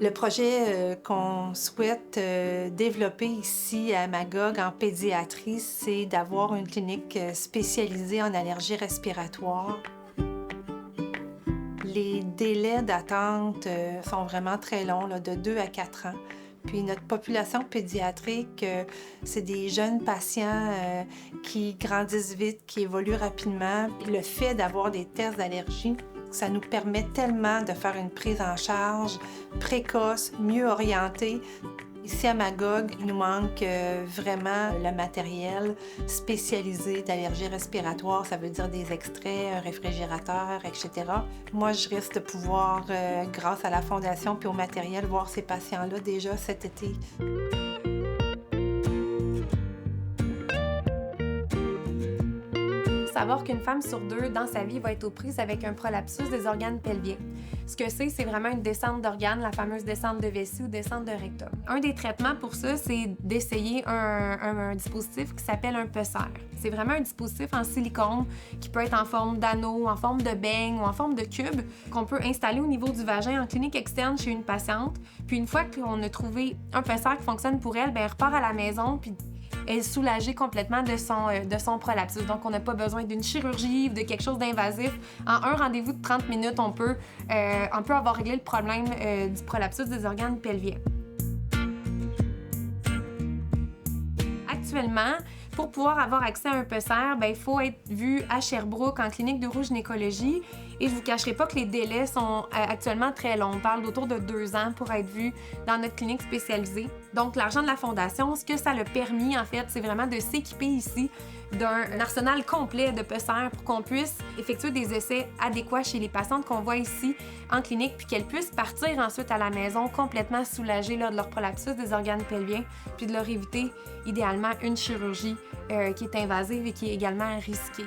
Le projet qu'on souhaite développer ici à Magog en pédiatrie, c'est d'avoir une clinique spécialisée en allergies respiratoires. Les délais d'attente sont vraiment très longs, là, de 2 à 4 ans. Puis notre population pédiatrique, c'est des jeunes patients qui grandissent vite, qui évoluent rapidement. Puis le fait d'avoir des tests d'allergie, ça nous permet tellement de faire une prise en charge précoce, mieux orientée. Ici à Magog, il nous manque vraiment le matériel spécialisé d'allergies respiratoires. Ça veut dire des extraits, un réfrigérateur, etc. Moi, je risque de pouvoir, grâce à la Fondation puis au matériel, voir ces patients-là déjà cet été. Savoir qu'une femme sur 2 dans sa vie va être aux prises avec un prolapsus des organes pelviens. Ce que c'est vraiment une descente d'organes, la fameuse descente de vessie ou descente de rectum. Un des traitements pour ça, c'est d'essayer un dispositif qui s'appelle un pessaire. C'est vraiment un dispositif en silicone qui peut être en forme d'anneau, en forme de beigne ou en forme de cube qu'on peut installer au niveau du vagin en clinique externe chez une patiente. Puis une fois qu'on a trouvé un pessaire qui fonctionne pour elle, elle repart à la maison puis est soulagée complètement de son prolapsus. Donc, on n'a pas besoin d'une chirurgie ou de quelque chose d'invasif. En un rendez-vous de 30 minutes, on peut avoir réglé le problème du prolapsus des organes pelviens. Actuellement, pour pouvoir avoir accès à un pessaire, il faut être vu à Sherbrooke en clinique d'urogynécologie. Et je vous cacherai pas que les délais sont actuellement très longs. On parle d'autour de 2 ans pour être vu dans notre clinique spécialisée. Donc, l'argent de la Fondation, ce que ça l'a permis, en fait, c'est vraiment de s'équiper ici d'un arsenal complet de pessaires pour qu'on puisse effectuer des essais adéquats chez les patientes qu'on voit ici en clinique, puis qu'elles puissent partir ensuite à la maison complètement soulagées de leur prolapsus des organes pelviens, puis de leur éviter idéalement une chirurgie qui est invasive et qui est également risquée.